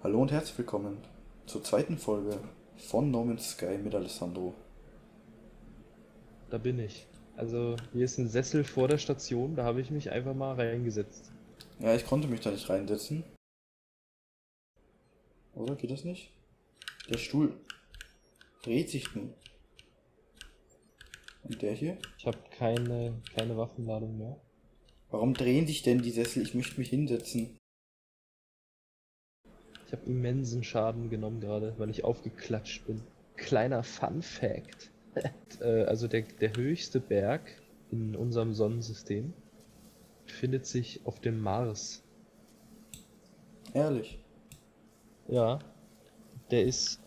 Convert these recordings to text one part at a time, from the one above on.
Hallo und herzlich willkommen zur zweiten Folge von No Man's Sky mit Alessandro. Da bin ich. Also, hier ist ein Sessel vor der Station, da habe ich mich einfach mal reingesetzt. Ja, ich konnte mich da nicht reinsetzen. Oder geht das nicht? Der Stuhl dreht sich nur. Und der hier? Ich habe keine Waffenladung mehr. Warum drehen sich denn die Sessel? Ich möchte mich hinsetzen. Ich habe immensen Schaden genommen gerade, weil ich aufgeklatscht bin. Kleiner Fun Fact. Also der höchste Berg in unserem Sonnensystem befindet sich auf dem Mars. Ehrlich. Ja, der ist,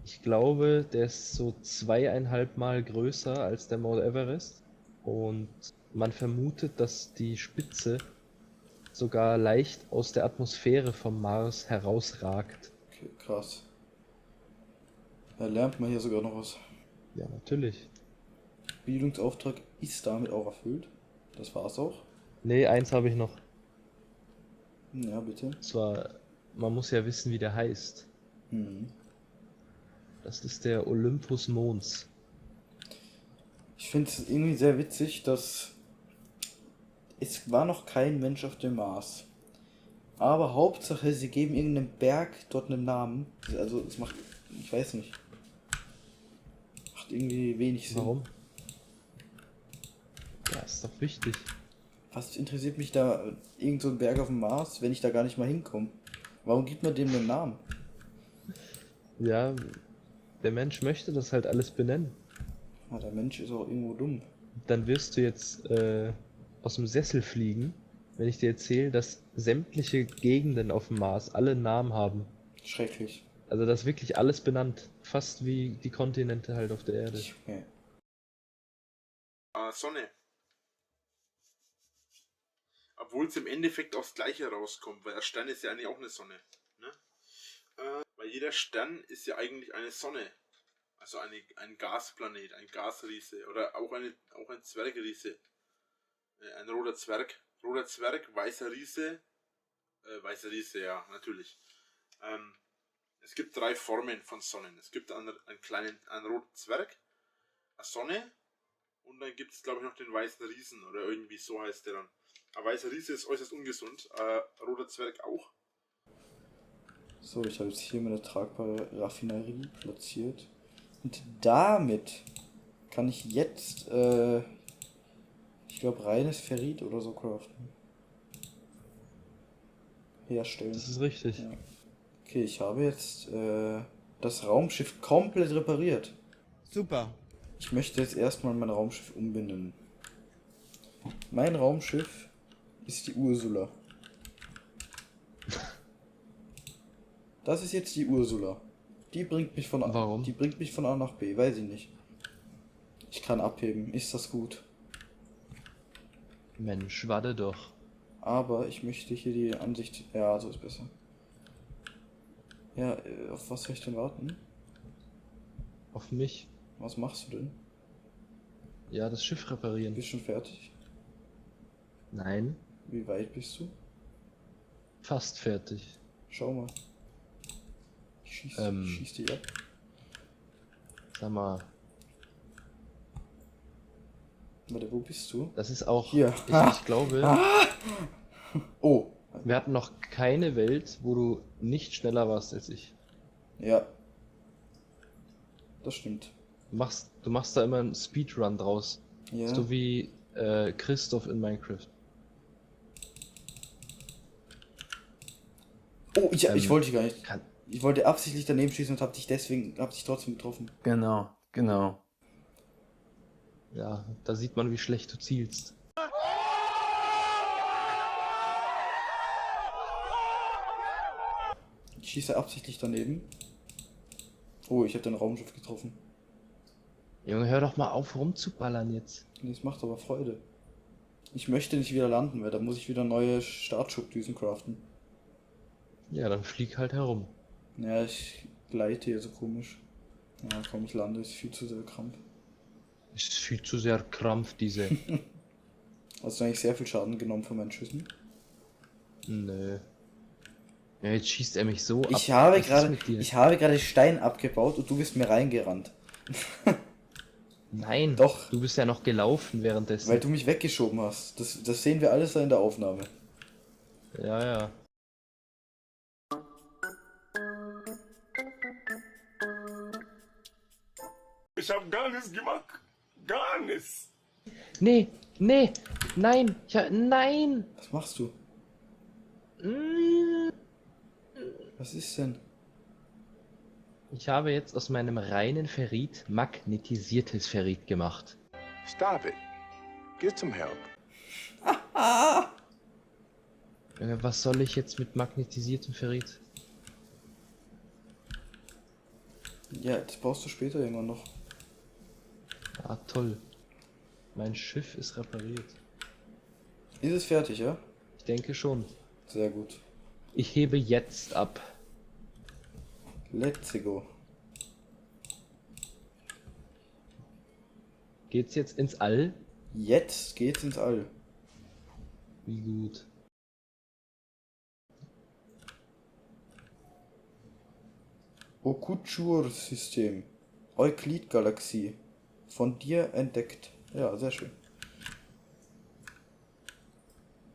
ich glaube, der ist so 2,5 Mal größer als der Mount Everest. Und man vermutet, dass die Spitze sogar leicht aus der Atmosphäre vom Mars herausragt. Okay, krass. Da lernt man hier sogar noch was. Ja, natürlich. Bildungsauftrag ist damit auch erfüllt. Das war's auch. Nee, eins habe ich noch. Ja, bitte. Und zwar, man muss ja wissen, wie der heißt. Hm. Das ist der Olympus Mons. Ich finde es irgendwie sehr witzig, dass es war noch kein Mensch auf dem Mars. Aber Hauptsache, sie geben irgendeinem Berg dort einen Namen. Also es macht, ich weiß nicht, macht irgendwie wenig Sinn. Warum? Ja, ist doch wichtig. Was interessiert mich da irgend so ein Berg auf dem Mars, wenn ich da gar nicht mal hinkomme? Warum gibt man dem einen Namen? Ja, der Mensch möchte das halt alles benennen. Ah, der Mensch ist auch irgendwo dumm. Dann wirst du jetzt aus dem Sessel fliegen, wenn ich dir erzähle, dass sämtliche Gegenden auf dem Mars alle Namen haben. Schrecklich. Also das ist wirklich alles benannt. Fast wie die Kontinente halt auf der Erde. Ja. Sonne. Obwohl es im Endeffekt aufs Gleiche rauskommt, weil der Stern ist ja eigentlich auch eine Sonne. Ne? Weil jeder Stern ist ja eigentlich eine Sonne. Also ein Gasplanet, ein Gasriese oder auch ein Zwergriese. Ein roter Zwerg. Roter Zwerg, weißer Riese. Weißer Riese, ja, natürlich. Es gibt 3 Formen von Sonnen. Es gibt einen roten Zwerg, eine Sonne und dann gibt es, glaube ich, noch den weißen Riesen oder irgendwie so heißt der dann. Ein weißer Riese ist äußerst ungesund, roter Zwerg auch. So, ich habe jetzt hier meine tragbare Raffinerie platziert. Und damit kann ich jetzt, ich glaube, reines Ferrit oder so craften. Herstellen. Das ist richtig. Ja. Okay, ich habe jetzt das Raumschiff komplett repariert. Super. Ich möchte jetzt erstmal mein Raumschiff umbenennen. Mein Raumschiff ist die Ursula. Das ist jetzt die Ursula. Die bringt mich Warum? Die bringt mich von A nach B, weiß ich nicht. Ich kann abheben, ist das gut. Mensch, warte doch. Aber ich möchte hier die Ansicht. Ja, so ist besser. Ja, auf was soll ich denn warten? Auf mich. Was machst du denn? Ja, das Schiff reparieren. Bist schon fertig? Nein, Wie weit bist du? fast fertig. Schau mal. Ich schieß die ab. Sag mal, Warte, wo bist du? das ist auch. Hier. Ich glaube, Oh. wir hatten noch keine Welt, wo du nicht schneller warst als ich. Ja. Das stimmt. Du machst da immer einen Speedrun draus. Ja. So wie Christoph in Minecraft. Oh, ich wollte dich gar nicht. Kann, Ich wollte absichtlich daneben schießen und hab dich trotzdem getroffen. Genau, genau. ja, da sieht man, wie schlecht du zielst. Ich schieße absichtlich daneben. Oh, ich habe dein Raumschiff getroffen. Junge, hör doch mal auf rumzuballern jetzt. Nee, es macht aber Freude. Ich möchte nicht wieder landen, weil da muss ich wieder neue Startschubdüsen craften. Ja, dann flieg halt herum. Ja, ich gleite hier so komisch. Ja, komm, ich lande, ist viel zu sehr Krampf. Ist viel zu sehr Krampf, diese. Hast du eigentlich sehr viel Schaden genommen von meinen Schüssen? Nö. Ja, jetzt schießt er mich so ab. Ich habe Was ist mit dir? ich habe gerade Stein abgebaut und du bist mir reingerannt. Nein, Doch, du bist ja noch gelaufen weil währenddessen. du mich weggeschoben hast. Das sehen wir alles in der Aufnahme. Ja, ja. Ich hab gar nichts gemacht. Gar nichts. Nee, nee, nein, ja, nein. Was machst du? Mm. Was ist denn? Ich habe jetzt aus meinem reinen Ferrit magnetisiertes Ferrit gemacht. Stop it. Get some help. Was soll ich jetzt mit magnetisiertem Ferrit? Ja, das brauchst du später irgendwann noch. Ah, toll. Mein Schiff ist repariert. Ist es fertig, ja? Ich denke schon. Sehr gut. Ich hebe jetzt ab. Let's go. Geht's jetzt ins All? Jetzt geht's ins All. Wie gut. Okuchur-System. Euklid-Galaxie. Von dir entdeckt. Ja, sehr schön.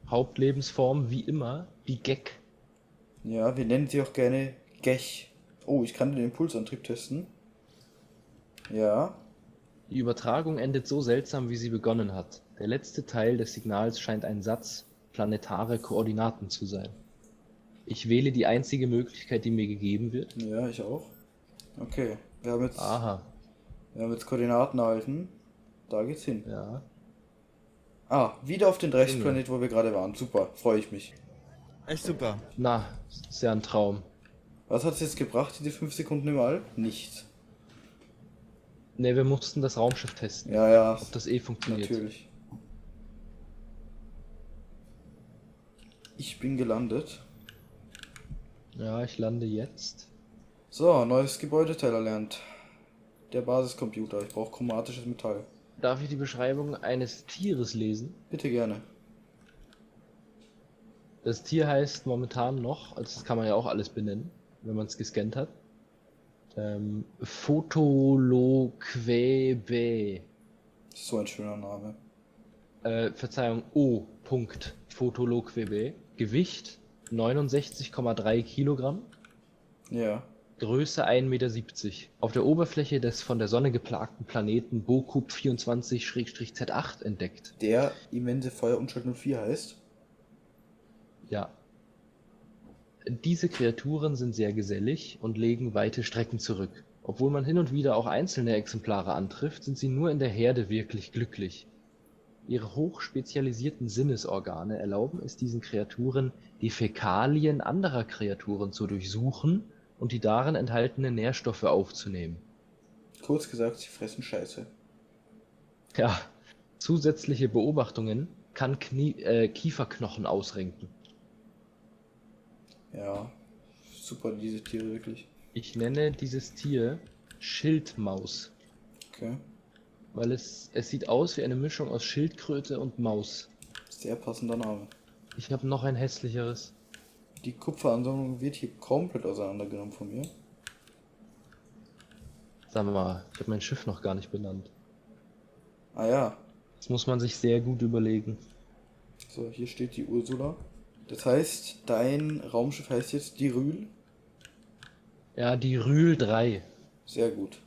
Hauptlebensform wie immer, die Gek. Ja, wir nennen sie auch gerne Gech. Oh, ich kann den Impulsantrieb testen. Ja, Die Übertragung endet so seltsam, wie sie begonnen hat. Der letzte Teil des Signals scheint ein Satz planetare Koordinaten zu sein. Ich wähle die einzige Möglichkeit, die mir gegeben wird. ja, ich auch. Okay, Aha, wir haben jetzt Koordinaten erhalten. Da geht's hin. ja. Ah, wieder auf den Drecksplanet, wo wir gerade waren. Super, freue ich mich. Echt super. Na, ist ja ein Traum. Was hat es jetzt gebracht, diese 5 Sekunden im All? Nichts. Ne, wir mussten das Raumschiff testen, Ja, ja, ob das eh funktioniert. natürlich. Ich bin gelandet. Ja, ich lande jetzt. So, neues Gebäudeteil erlernt. Der Basiscomputer. Ich brauche chromatisches Metall. Darf ich die Beschreibung eines Tieres lesen? Bitte gerne. Das Tier heißt momentan noch, also das kann man ja auch alles benennen, wenn man es gescannt hat. Photoloquebe. So ein schöner Name. Verzeihung, O. Photoloquebe. Gewicht 69,3 Kilogramm. Ja. Größe 1,70 Meter. Auf der Oberfläche des von der Sonne geplagten Planeten Bokub 24-Z8 entdeckt. Der immense Feuerunschuld 04 heißt. Ja. Diese Kreaturen sind sehr gesellig und legen weite Strecken zurück. Obwohl man hin und wieder auch einzelne Exemplare antrifft, sind sie nur in der Herde wirklich glücklich. Ihre hochspezialisierten Sinnesorgane erlauben es diesen Kreaturen, die Fäkalien anderer Kreaturen zu durchsuchen und die darin enthaltenen Nährstoffe aufzunehmen. Kurz gesagt, sie fressen Scheiße. Ja, zusätzliche Beobachtungen kann Kieferknochen ausrenken. Ja. Super, diese Tiere wirklich. Ich nenne dieses Tier Schildmaus, Okay. weil es sieht aus wie eine Mischung aus Schildkröte und Maus. Sehr passender Name. Ich habe noch ein hässlicheres. Die Kupferansammlung wird hier komplett auseinandergenommen von mir. Sag mal, ich habe mein Schiff noch gar nicht benannt. Ah ja. Das muss man sich sehr gut überlegen. So, hier steht die Ursula. Das heißt, dein Raumschiff heißt jetzt die Rühl. Ja, die Rühl 3. Sehr gut.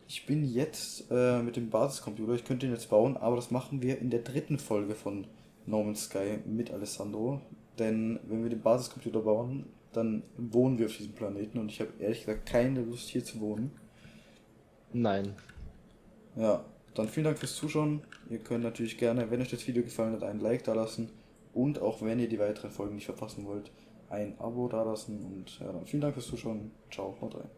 Ich bin jetzt mit dem Basiscomputer, ich könnte ihn jetzt bauen, aber das machen wir in der 3. Folge von No Man's Sky mit Alessandro. Denn wenn wir den Basiscomputer bauen, dann wohnen wir auf diesem Planeten und ich habe ehrlich gesagt keine Lust hier zu wohnen. Nein. Ja, dann vielen Dank fürs Zuschauen. Ihr könnt natürlich gerne, wenn euch das Video gefallen hat, ein Like da lassen. Und auch wenn ihr die weiteren Folgen nicht verpassen wollt, ein Abo da lassen. Und ja, dann vielen Dank fürs Zuschauen. Ciao, haut rein.